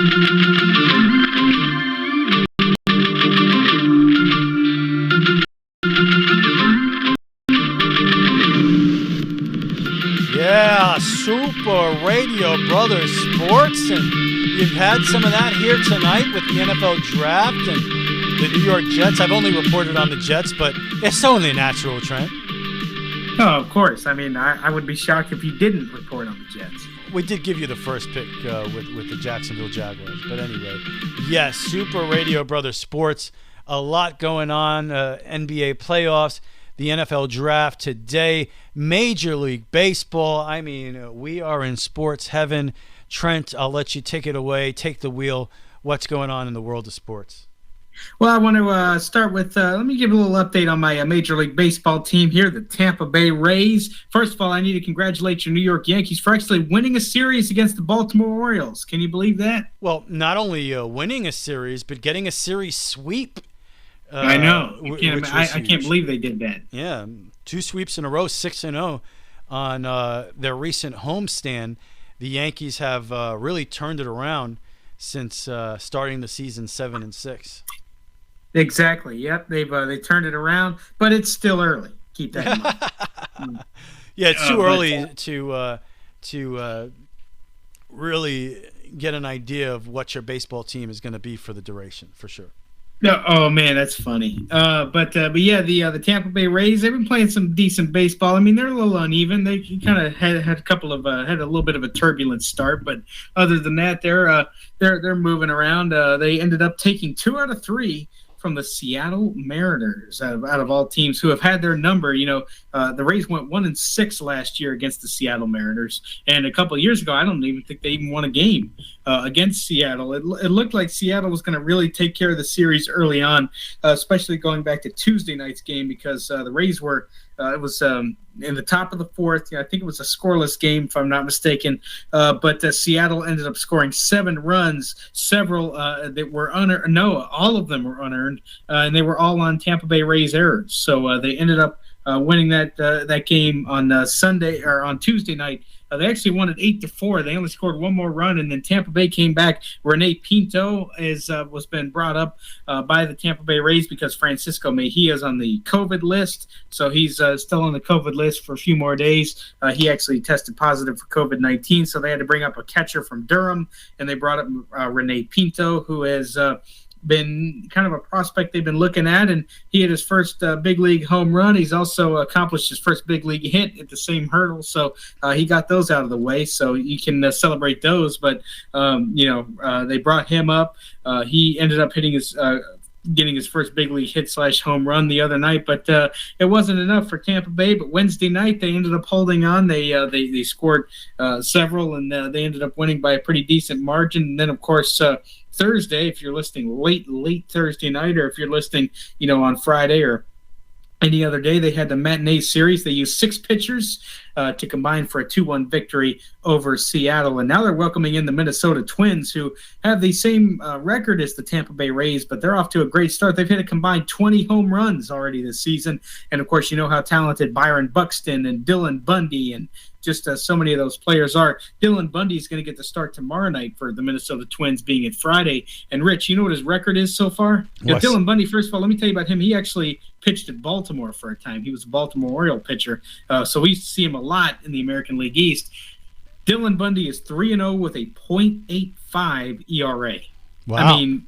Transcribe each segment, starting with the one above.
Yeah, Super Radio Brothers Sports, and you've had some of that here tonight with the NFL Draft and the New York Jets. I've only reported on the Jets, but it's only natural, Trent. Oh, of course. I mean, I would be shocked if you didn't report on the Jets. We did give you the first pick with the Jacksonville Jaguars. But anyway, yes, Super Radio Brothers Sports. A lot going on. NBA playoffs, the NFL Draft today, Major League Baseball. I mean, we are in sports heaven. Trent, I'll let you take it away. Take the wheel. What's going on in the world of sports? Well, I want to start with, let me give a little update on my Major League Baseball team here, the Tampa Bay Rays. First of all, I need to congratulate your New York Yankees for actually winning a series against the Baltimore Orioles. Can you believe that? Well, not only winning a series, but getting a series sweep. I know. I can't believe they did that. Yeah, 2 sweeps in a row, 6-0 on their recent homestand. The Yankees have really turned it around since starting the season 7-6. Exactly. Yep. They turned it around, but it's still early. Keep that in mind. Yeah, it's too early to really get an idea of what your baseball team is going to be for the duration, for sure. No, oh man, that's funny. But yeah, the Tampa Bay Rays, they've been playing some decent baseball. I mean, they're a little uneven. They kind of had a couple of had a little bit of a turbulent start, but other than that, they're moving around. They ended up taking 2 out of 3 from the Seattle Mariners, out of all teams who have had their number. You know, the Rays went 1-6 last year against the Seattle Mariners, and a couple of years ago, I don't even think they even won a game against Seattle. It looked like Seattle was going to really take care of the series early on, especially going back to Tuesday night's game, because the Rays were it was in the top of the 4th. I think it was a scoreless game, if I'm not mistaken. But Seattle ended up scoring 7 runs, several that were unearned. No, all of them were unearned, and they were all on Tampa Bay Rays errors. So they ended up winning that game on Sunday or on Tuesday night. They actually won it 8-4. They only scored 1 more run, and then Tampa Bay came back. Rene Pinto was been brought up by the Tampa Bay Rays because Francisco Mejia is on the COVID list, so he's still on the COVID list for a few more days. He actually tested positive for COVID-19, so they had to bring up a catcher from Durham, and they brought up Rene Pinto, who has been kind of a prospect they've been looking at, and he had his first big league home run. He's also accomplished his first big league hit at the same hurdle, so he got those out of the way, so you can celebrate those. But they brought him up. He ended up hitting getting his first big league hit / home run the other night, but it wasn't enough for Tampa Bay. But Wednesday night they ended up holding on. They scored several, and they ended up winning by a pretty decent margin. And then of course Thursday, if you're listening late Thursday night, or if you're listening on Friday or any other day, they had the matinee series. They used 6 pitchers to combine for a 2-1 victory over Seattle. And now they're welcoming in the Minnesota Twins, who have the same record as the Tampa Bay Rays, but they're off to a great start. They've hit a combined 20 home runs already this season. And, of course, you know how talented Byron Buxton and Dylan Bundy and just so many of those players are. Dylan Bundy is going to get the start tomorrow night for the Minnesota Twins, being at Friday. And, Rich, you know what his record is so far? Dylan Bundy, first of all, let me tell you about him. He actually pitched at Baltimore for a time. He was a Baltimore Oriole pitcher, so we used to see him a lot in the American League East. Dylan Bundy is 3-0 with a .85 ERA. Wow. I mean,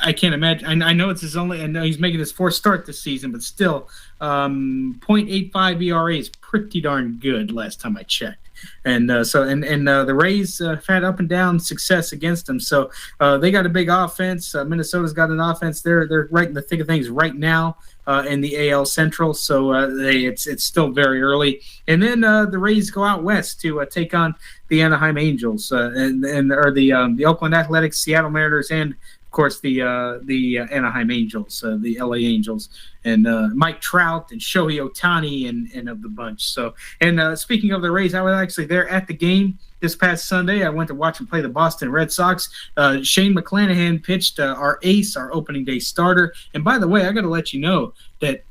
I can't imagine. I know it's his only. I know he's making his 4th start this season, but still, .85 ERA is pretty darn good. Last time I checked, and the Rays have had up and down success against them. So they got a big offense. Minnesota's got an offense. They're right in the thick of things right now in the AL Central. So it's still very early. And then the Rays go out west to take on the Anaheim Angels the Oakland Athletics, Seattle Mariners, and of course, the Anaheim Angels, the LA Angels, and Mike Trout and Shohei Ohtani and of the bunch. So, and speaking of the Rays, I was actually there at the game this past Sunday. I went to watch them play the Boston Red Sox. Shane McClanahan pitched our ace, our opening day starter. And by the way, I got to let you know that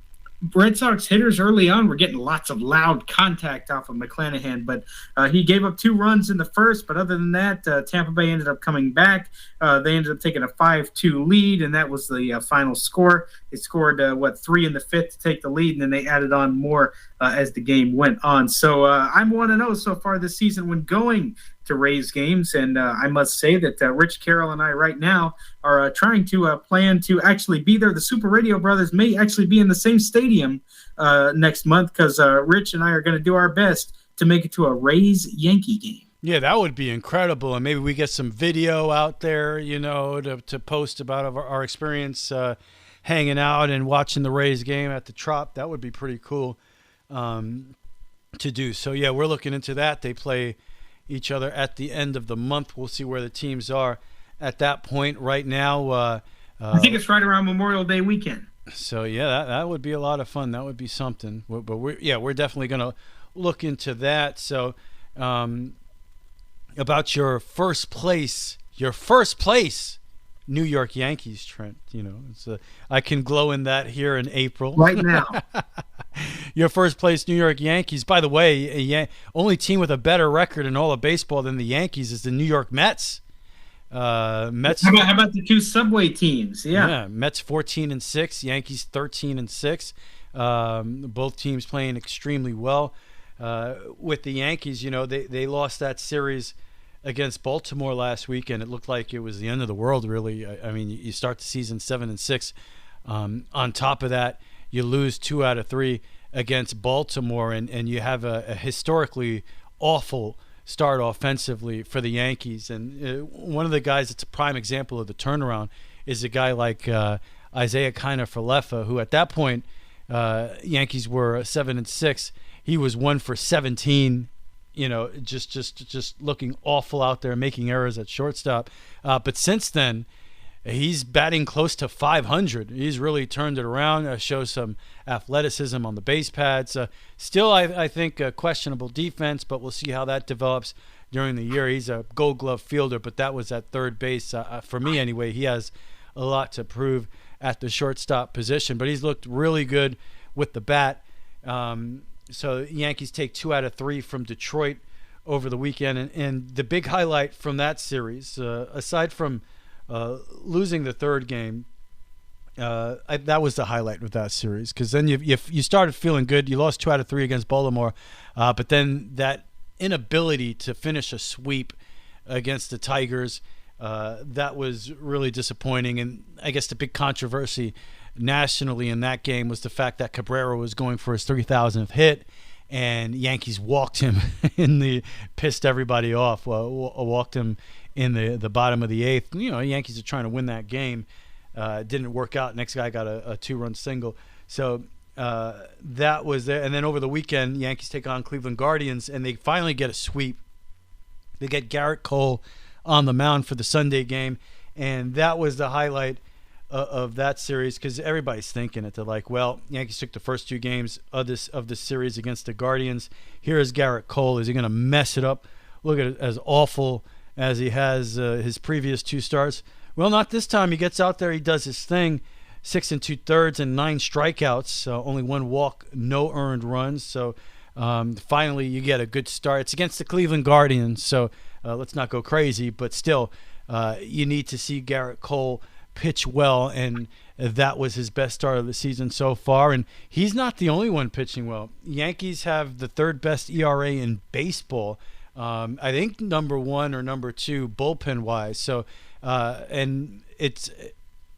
Red Sox hitters early on were getting lots of loud contact off of McClanahan, but he gave up 2 runs in the first. But other than that, Tampa Bay ended up coming back. They ended up taking a 5-2 lead, and that was the final score. They scored, 3 in the fifth to take the lead, and then they added on more as the game went on. So I'm 1-0 so far this season when going to Rays games, and I must say that Rich Carroll and I right now are trying to plan to actually be there. The Super Radio Brothers may actually be in the same stadium next month because Rich and I are going to do our best to make it to a Rays-Yankee game. Yeah, that would be incredible, and maybe we get some video out there, to post about our experience hanging out and watching the Rays game at the Trop. That would be pretty cool to do. So, yeah, we're looking into that. They play each other at the end of the month. We'll see where the teams are at that point. Right now, I think it's right around Memorial Day weekend. So yeah, that would be a lot of fun. That would be something. But we're definitely going to look into that. So, about your first place New York Yankees, Trent. I can glow in that here in April. Right now. Your first place New York Yankees. By the way, only team with a better record in all of baseball than the Yankees is the New York Mets. Mets. How about the 2 Subway teams? Yeah. Mets 14-6, Yankees 13-6. Both teams playing extremely well. With the Yankees, they lost that series against Baltimore last week, and it looked like it was the end of the world, really. I mean, you start the season 7-6. On top of that, you lose 2 out of 3 against Baltimore, and you have a historically awful start offensively for the Yankees. And one of the guys that's a prime example of the turnaround is a guy like Isaiah Kiner-Falefa, who at that point, Yankees were 7-6. He was 1 for 17. Just looking awful out there, making errors at shortstop. But since then, he's batting close to 500. He's really turned it around, shows some athleticism on the base pads. Still, I think, a questionable defense, but we'll see how that develops during the year. He's a Gold Glove fielder, but that was at third base. For me, anyway, he has a lot to prove at the shortstop position, but he's looked really good with the bat. So Yankees take 2 out of 3 from Detroit over the weekend. And the big highlight from that series, aside from losing the third game, that was the highlight with that series, because then you started feeling good. You lost 2 out of 3 against Baltimore, but then that inability to finish a sweep against the Tigers, that was really disappointing. And I guess the big controversy nationally in that game was the fact that Cabrera was going for his 3,000th hit, and Yankees walked him pissed everybody off. Walked him in the bottom of the 8th. Yankees are trying to win that game. Didn't work out. Next guy got a 2-run single. So that was there. And then over the weekend, Yankees take on Cleveland Guardians, and they finally get a sweep. They get Garrett Cole on the mound for the Sunday game, and that was the highlight of that series, because everybody's thinking it. They're like, well, Yankees took the first 2 games of this series against the Guardians. Here is Garrett Cole. Is he going to mess it up? Look at it, as awful as he has his previous 2 starts. Well, not this time. He gets out there, he does his thing. 6 2/3 and 9 strikeouts, only 1 walk, no earned runs. So finally, you get a good start. It's against the Cleveland Guardians, so let's not go crazy. But still, you need to see Garrett Cole pitch well, and that was his best start of the season so far. And he's not the only one pitching well. Yankees have the 3rd best ERA in baseball. I think number 1 or number 2 bullpen wise. So, and it's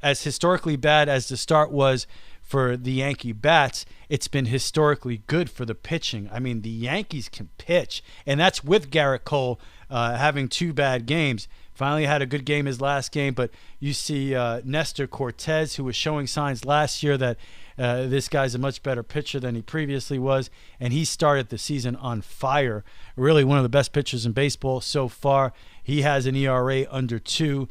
as historically bad as the start was for the Yankee bats. It's been historically good for the pitching. I mean, the Yankees can pitch, and that's with Garrett Cole having 2 bad games. Finally had a good game his last game, but you see Nestor Cortez, who was showing signs last year that this guy's a much better pitcher than he previously was, and he started the season on fire. Really one of the best pitchers in baseball so far. He has an ERA under 2.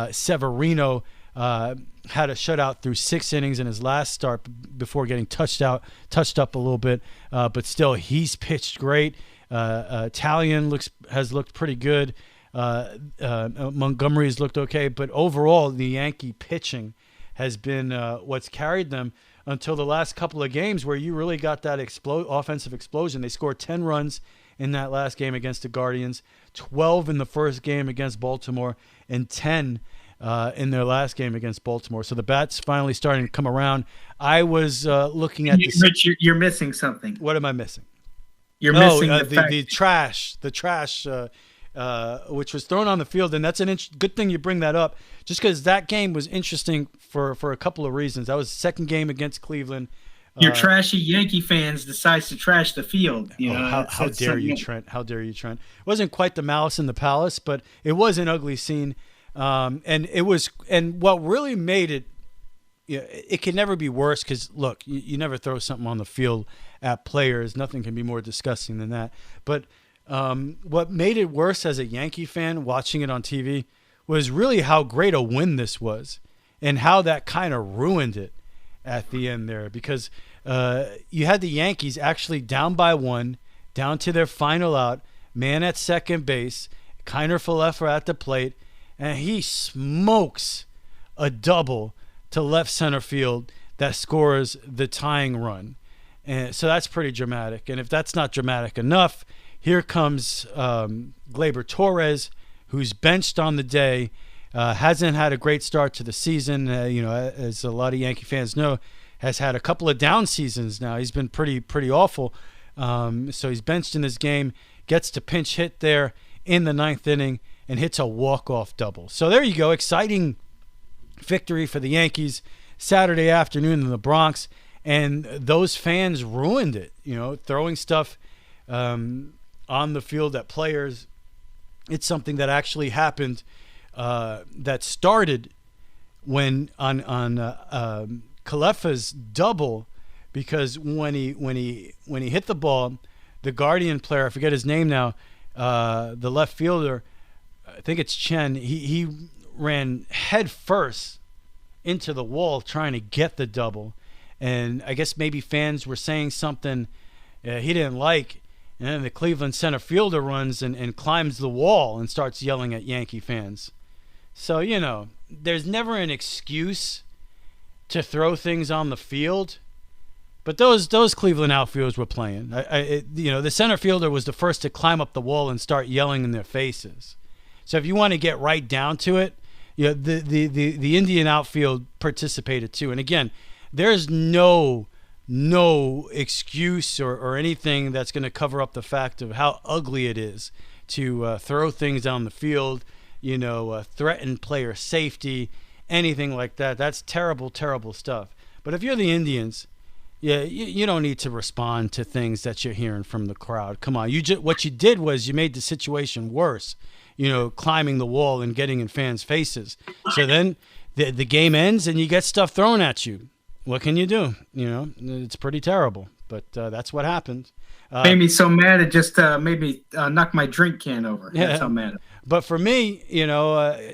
Severino had a shutout through 6 innings in his last start before getting touched up a little bit, but still he's pitched great. Italian has looked pretty good. Montgomery's looked okay, but overall the Yankee pitching has been what's carried them until the last couple of games where you really got that offensive explosion. They scored 10 runs in that last game against the Guardians, 12 in the first game against Baltimore, and 10 in their last game against Baltimore. So the bat's finally starting to come around. I was looking at this. Rich, you're missing something. What am I missing? You're missing the trash, which was thrown on the field, and that's good thing you bring that up, just because that game was interesting for a couple of reasons. That was the second game against Cleveland. Your trashy Yankee fans decides to trash the field. How dare you, Trent? How dare you, Trent? It wasn't quite the Malice in the Palace, but it was an ugly scene, and what really made it. It can never be worse because, look, you never throw something on the field at players. Nothing can be more disgusting than that. But what made it worse as a Yankee fan watching it on TV was really how great a win this was and how that kind of ruined it at the end there, because you had the Yankees actually down by 1, down to their final out, man at second base, Kiner Falefa at the plate, and he smokes a double to left center field that scores the tying run. And so that's pretty dramatic. And if that's not dramatic enough, here comes Gleyber Torres, who's benched on the day, hasn't had a great start to the season. As a lot of Yankee fans know, has had a couple of down seasons now. He's been pretty awful. So he's benched in this game, gets to pinch hit there in the 9th inning, and hits a walk-off double. So there you go, exciting victory for the Yankees Saturday afternoon in the Bronx, and those fans ruined it, throwing stuff on the field at players. It's something that actually happened that started when on Falefa's double, because when he hit the ball, the Guardian player, I forget his name now, the left fielder, I think it's Chen, he ran head first into the wall trying to get the double, and I guess maybe fans were saying something he didn't like, and then the Cleveland center fielder runs and climbs the wall and starts yelling at Yankee fans. So there's never an excuse to throw things on the field, but those Cleveland outfielders were playing. The center fielder was the first to climb up the wall and start yelling in their faces. So if you want to get right down to it, the Indian outfield participated too. And again, there's no excuse or anything that's going to cover up the fact of how ugly it is to throw things down the field, threaten player safety, anything like that. That's terrible, terrible stuff. But if you're the Indians, you don't need to respond to things that you're hearing from the crowd. Come on, what you did was you made the situation worse. Climbing the wall and getting in fans' faces. So then the game ends and you get stuff thrown at you. What can you do? It's pretty terrible, but that's what happened. Made me so mad it just made me knock my drink can over. Yeah. That's how mad. But for me,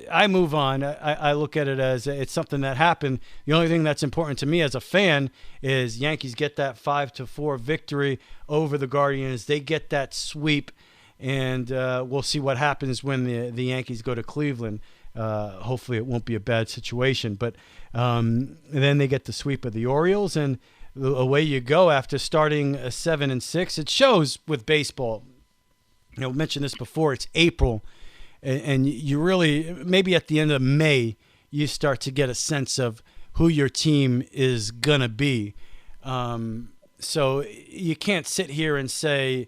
I move on. I look at it as it's something that happened. The only thing that's important to me as a fan is Yankees get that 5-4 victory over the Guardians. They get that sweep. And we'll see what happens when the Yankees go to Cleveland. Hopefully it won't be a bad situation. But then they get the sweep of the Orioles, and away you go after starting 7-6. It shows with baseball. I mentioned this before. It's April, and you really, maybe at the end of May, you start to get a sense of who your team is going to be. So you can't sit here and say,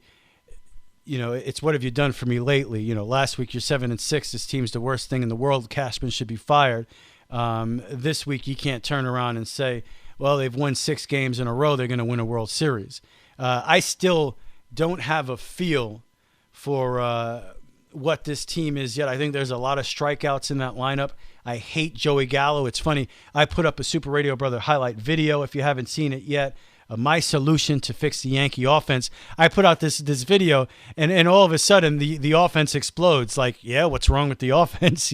it's what have you done for me lately? Last week you're 7-6. This team's the worst thing in the world. Cashman should be fired. This week you can't turn around and say, well, they've won 6 games in a row. They're going to win a World Series. I still don't have a feel for what this team is yet. I think there's a lot of strikeouts in that lineup. I hate Joey Gallo. It's funny. I put up a Super Radio Brother highlight video if you haven't seen it yet. My solution to fix the Yankee offense. I put out this video, and all of a sudden the offense explodes. Like, what's wrong with the offense,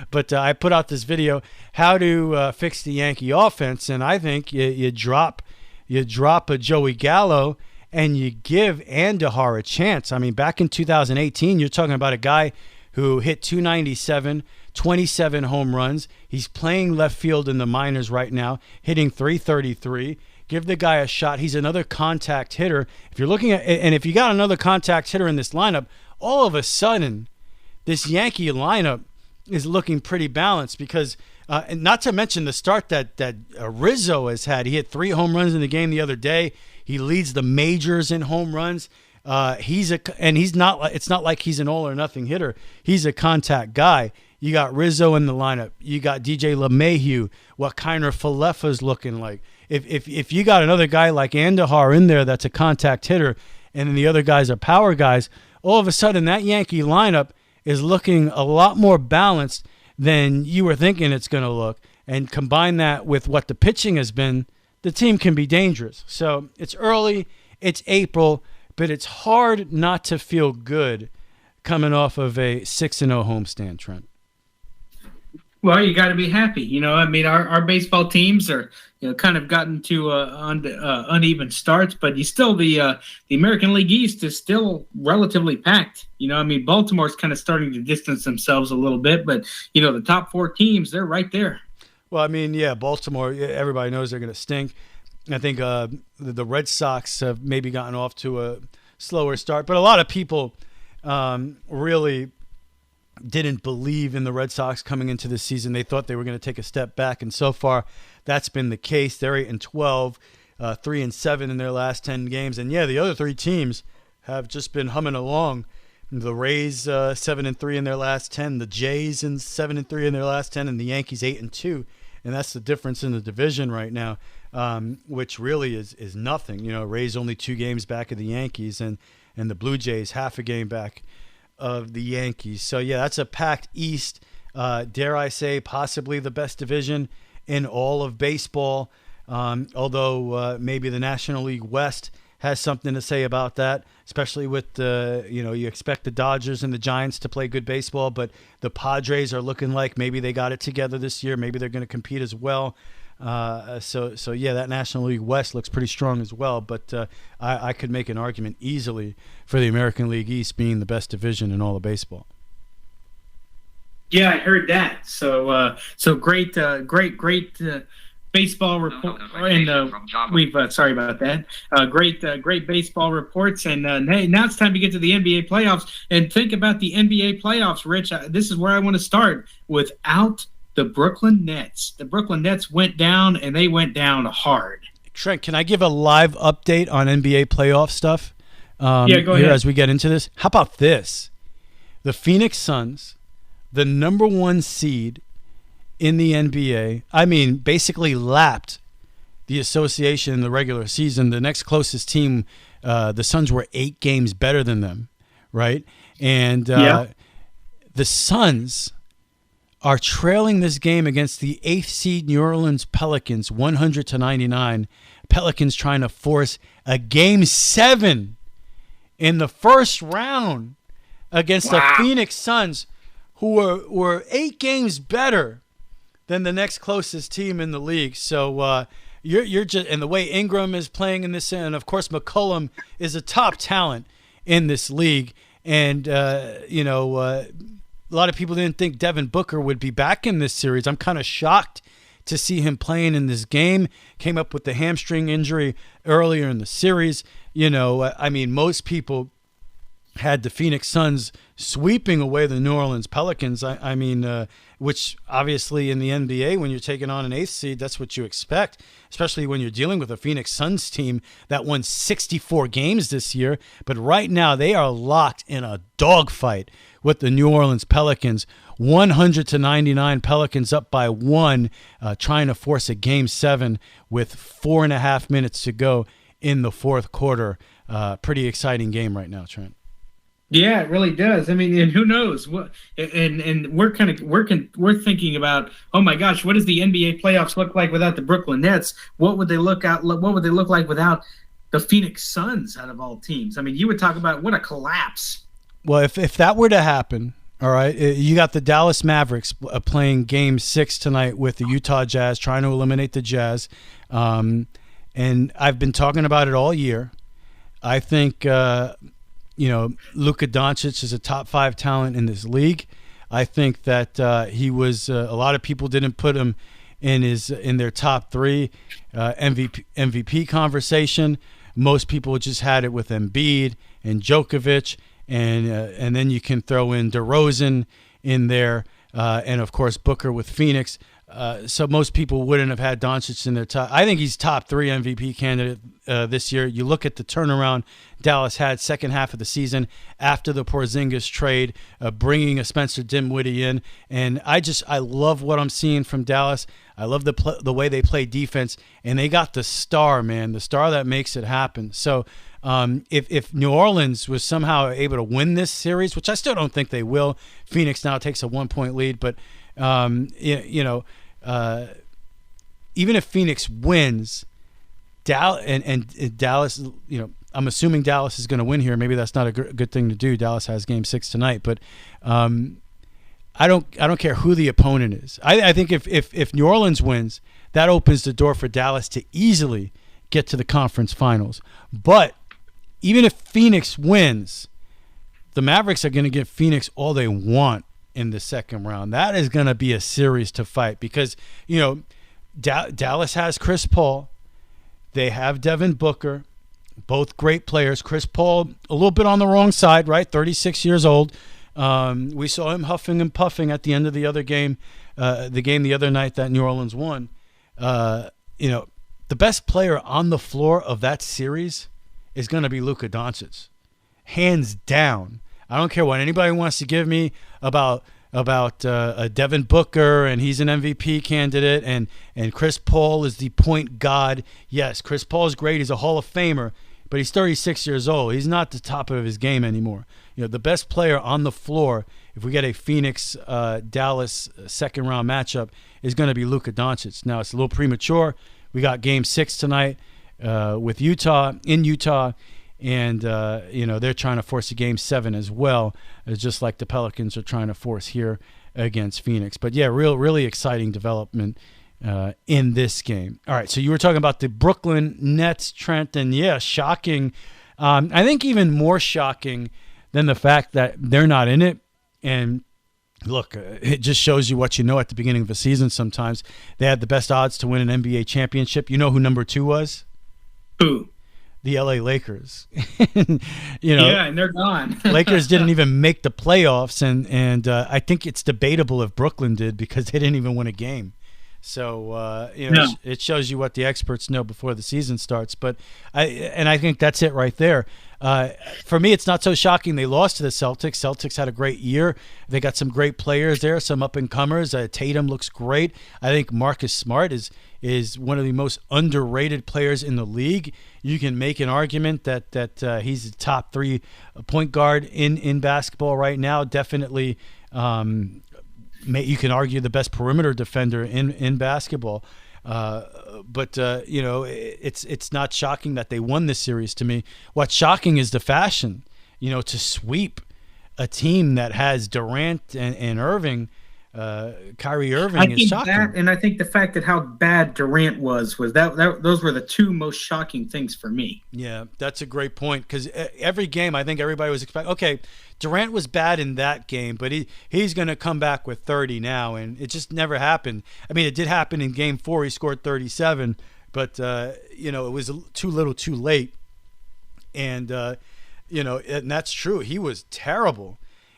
But I put out this video, how to fix the Yankee offense, and I think you drop a Joey Gallo and you give Andahar a chance. I mean, back in 2018, you're talking about a guy who hit 297, 27 home runs. He's playing left field in the minors right now, hitting .333. Give the guy a shot. He's another contact hitter. If you're looking at, and if you got another contact hitter in this lineup, all of a sudden, this Yankee lineup is looking pretty balanced because, and not to mention the start that Rizzo has had. He hit 3 home runs in the game the other day. He leads the majors in home runs. It's not like he's an all or nothing hitter. He's a contact guy. You got Rizzo in the lineup. You got DJ LeMahieu. What kind of Falefa's looking like? If you got another guy like Andahar in there that's a contact hitter, and then the other guys are power guys, all of a sudden that Yankee lineup is looking a lot more balanced than you were thinking it's going to look. And combine that with what the pitching has been, the team can be dangerous. So it's early, it's April, but it's hard not to feel good coming off of a 6-0 homestand, Trent. Well, you got to be happy. You know, I mean, our baseball teams are, you know, kind of gotten to uneven starts, but you still the American League East is still relatively packed. You know, I mean, Baltimore's kind of starting to distance themselves a little bit, but you know, the top 4 teams, they're right there. Well, I mean, yeah, Baltimore, everybody knows they're going to stink. I think the Red Sox have maybe gotten off to a slower start, but a lot of people really didn't believe in the Red Sox coming into the season. They thought they were going to take a step back, and so far that's been the case. They're 8-12, 3-7 in their last 10 games, and yeah, the other 3 teams have just been humming along. The Rays 7-3 in their last 10, the Jays 7-3 in their last 10, and the Yankees 8-2, and that's the difference in the division right now, which really is nothing. You know, Rays only 2 games back of the Yankees, and the Blue Jays half a game back of the Yankees. So yeah, that's a packed East. Dare I say, possibly the best division in all of baseball. Although maybe the National League West has something to say about that, especially with you expect the Dodgers and the Giants to play good baseball, but the Padres are looking like maybe they got it together this year. Maybe they're going to compete as well. So yeah, that National League West looks pretty strong as well. But I could make an argument easily for the American League East being the best division in all of baseball. Yeah, I heard that. So great baseball report. And we've sorry about that. Great baseball reports. And hey, now it's time to get to the NBA playoffs and think about the NBA playoffs. Rich, this is where I want to start. Without the Brooklyn Nets. The Brooklyn Nets went down, and they went down hard. Trent, can I give a live update on NBA playoff stuff? Yeah, go ahead. As we get into this. How about this? The Phoenix Suns, the number 1 seed in the NBA, I mean, basically lapped the association in the regular season. The next closest team, the Suns were 8 games better than them, right? And the Suns are trailing this game against the 8th seed New Orleans Pelicans 100-99. Pelicans trying to force a Game 7 in the first round against the Phoenix Suns, who were 8 games better than the next closest team in the league. So you're just, and the way Ingram is playing in this, and of course McCollum is a top talent in this league, and a lot of people didn't think Devin Booker would be back in this series. I'm kind of shocked to see him playing in this game. Came up with the hamstring injury earlier in the series. I mean, most people had the Phoenix Suns sweeping away the New Orleans Pelicans. I mean, which obviously in the NBA, when you're taking on an 8th seed, that's what you expect, especially when you're dealing with a Phoenix Suns team that won 64 games this year. But right now, they are locked in a dogfight with the New Orleans Pelicans. 100-99, Pelicans up by 1, trying to force a Game 7 with 4.5 minutes to go in the fourth quarter. Pretty exciting game right now, Trent. Yeah, it really does. I mean, and who knows what? And we're thinking about, oh my gosh, what does the NBA playoffs look like without the Brooklyn Nets? What would they look like without the Phoenix Suns out of all teams? I mean, you would talk about what a collapse. Well, if that were to happen, all right, you got the Dallas Mavericks playing Game 6 tonight with the Utah Jazz, trying to eliminate the Jazz. And I've been talking about it all year. I think Luka Doncic is a top 5 talent in this league. I think that he was a lot of people didn't put him in their top 3 MVP conversation. Most people just had it with Embiid and Djokovic, and then you can throw in DeRozan in there, and of course Booker with Phoenix. So most people wouldn't have had Doncic in their top. I think he's top 3 MVP candidate this year. You look at the turnaround Dallas had second half of the season after the Porzingis trade, bringing a Spencer Dinwiddie in, and I love what I'm seeing from Dallas. I love the way they play defense, and they got the star, man, the star that makes it happen. So if New Orleans was somehow able to win this series, which I still don't think they will, Phoenix now takes a 1-point lead, but even if Phoenix wins, Dallas, I'm assuming Dallas is going to win here. Maybe that's not a good thing to do. Dallas has Game 6 tonight, but I don't care who the opponent is. I think if New Orleans wins, that opens the door for Dallas to easily get to the conference finals. But even if Phoenix wins, the Mavericks are going to give Phoenix all they want in the second round. That is going to be a series to fight because, Dallas has Chris Paul. They have Devin Booker, both great players. Chris Paul, a little bit on the wrong side, right? 36 years old. We saw him huffing and puffing at the end of the other game, the other night that New Orleans won. The best player on the floor of that series is going to be Luka Doncic, hands down. I don't care what anybody wants to give me about Devin Booker, and he's an MVP candidate, and Chris Paul is the point god. Yes, Chris Paul is great. He's a Hall of Famer, but he's 36 years old. He's not the top of his game anymore. The best player on the floor, if we get a Phoenix-Dallas second-round matchup, is going to be Luka Doncic. Now, it's a little premature. We got Game 6 tonight with Utah, and they're trying to force a Game 7 as well, just like the Pelicans are trying to force here against Phoenix. But yeah, really exciting development in this game. All right, so you were talking about the Brooklyn Nets, Trent, and yeah, shocking. I think even more shocking than the fact that they're not in it. And look, it just shows you what you know at the beginning of a season sometimes. They had the best odds to win an NBA championship. You know who number 2 was? Who? The LA Lakers. Yeah, and they're gone. Lakers didn't even make the playoffs, and I think it's debatable if Brooklyn did because they didn't even win a game. So it shows you what the experts know before the season starts. But I think that's it right there. For me, it's not so shocking they lost to the Celtics. Celtics had a great year. They got some great players there, some up-and-comers. Tatum looks great. I think Marcus Smart is one of the most underrated players in the league. You can make an argument that he's the top 3 point guard in basketball right now. Definitely, you can argue the best perimeter defender in basketball. But it's not shocking that they won this series to me. What's shocking is the fashion, to sweep a team that has Durant and Irving. Kyrie Irving is shocking. And I think the fact that how bad Durant was that those were the 2 most shocking things for me. Yeah, that's a great point because every game I think everybody was expecting, okay, Durant was bad in that game, but he's going to come back with 30 now, and it just never happened. I mean, it did happen in Game 4. He scored 37, but, it was too little too late. And, and that's true. He was terrible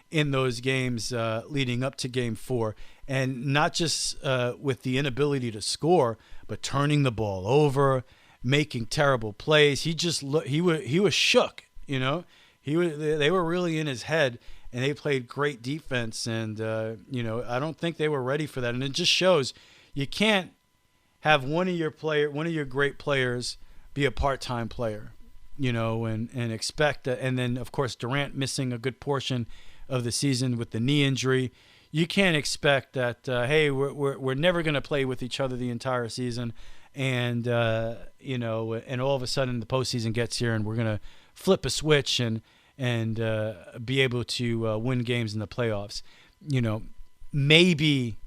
in those games leading up to Game 4, and not just with the inability to score, but turning the ball over, making terrible plays. He was shook, They were really in his head, and they played great defense, and I don't think they were ready for that. And it just shows you can't have one of your great players be a part-time player, and expect that. And then of course Durant missing a good portion of the season with the knee injury. You can't expect that. Hey, we're never going to play with each other the entire season, and and all of a sudden the postseason gets here, and we're going to flip a switch and be able to win games in the playoffs. Maybe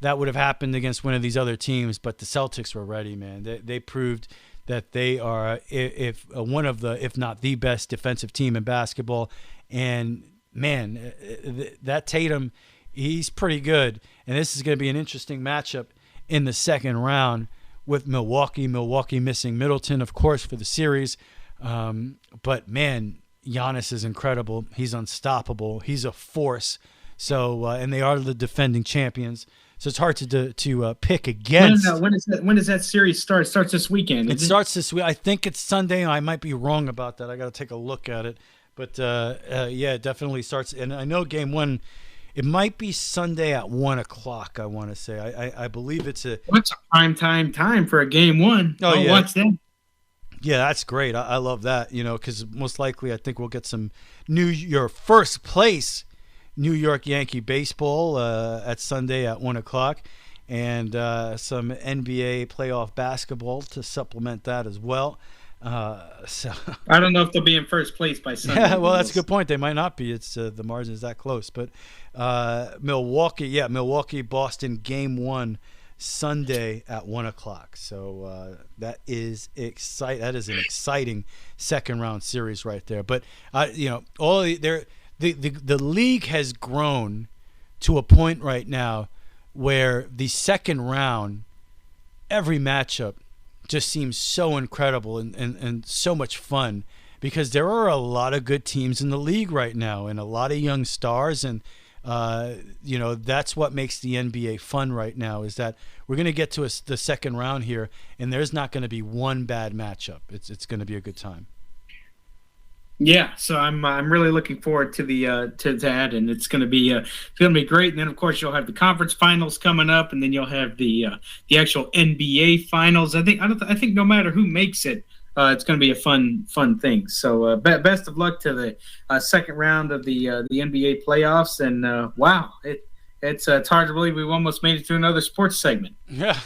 that would have happened against one of these other teams, but the Celtics were ready, man. They proved that they are one of the, if not the best defensive team in basketball. And man, that Tatum He's pretty good, and this is going to be an interesting matchup in the second round with Milwaukee. Milwaukee missing Middleton, of course, for the series. But, man, Giannis is incredible. He's unstoppable. He's a force. So, and they are the defending champions. So it's hard to pick against. When does that series start? It starts this weekend. It starts this week. I think it's Sunday. I might be wrong about that. I got to take a look at it. But, yeah, it definitely starts. And I know game one, it might be Sunday at 1 o'clock, I want to say. I believe it's a – What's a prime time for a game one? Oh, yeah. Watch that. Yeah, that's great. I love that, because most likely I think we'll get some your first place New York Yankee baseball at Sunday at 1 o'clock and some NBA playoff basketball to supplement that as well. So I don't know if they'll be in first place by Sunday. Yeah, well, that's a good point. They might not be. It's the margin is that close. But Milwaukee, Boston, game one, Sunday at 1 o'clock. So that is exciting. That is an exciting second round series right there. But the league has grown to a point right now where the second round, every matchup just seems so incredible and so much fun because there are a lot of good teams in the league right now and a lot of young stars. And, that's what makes the NBA fun right now is that we're going to get to the second round here and there's not going to be one bad matchup. It's going to be a good time. Yeah, so I'm really looking forward to to that, and it's going to be great. And then of course you'll have the conference finals coming up, and then you'll have the actual NBA finals. I think no matter who makes it, it's going to be a fun thing. So best of luck to the second round of the NBA playoffs. And wow, it's hard to believe we've almost made it to another sports segment. Yeah.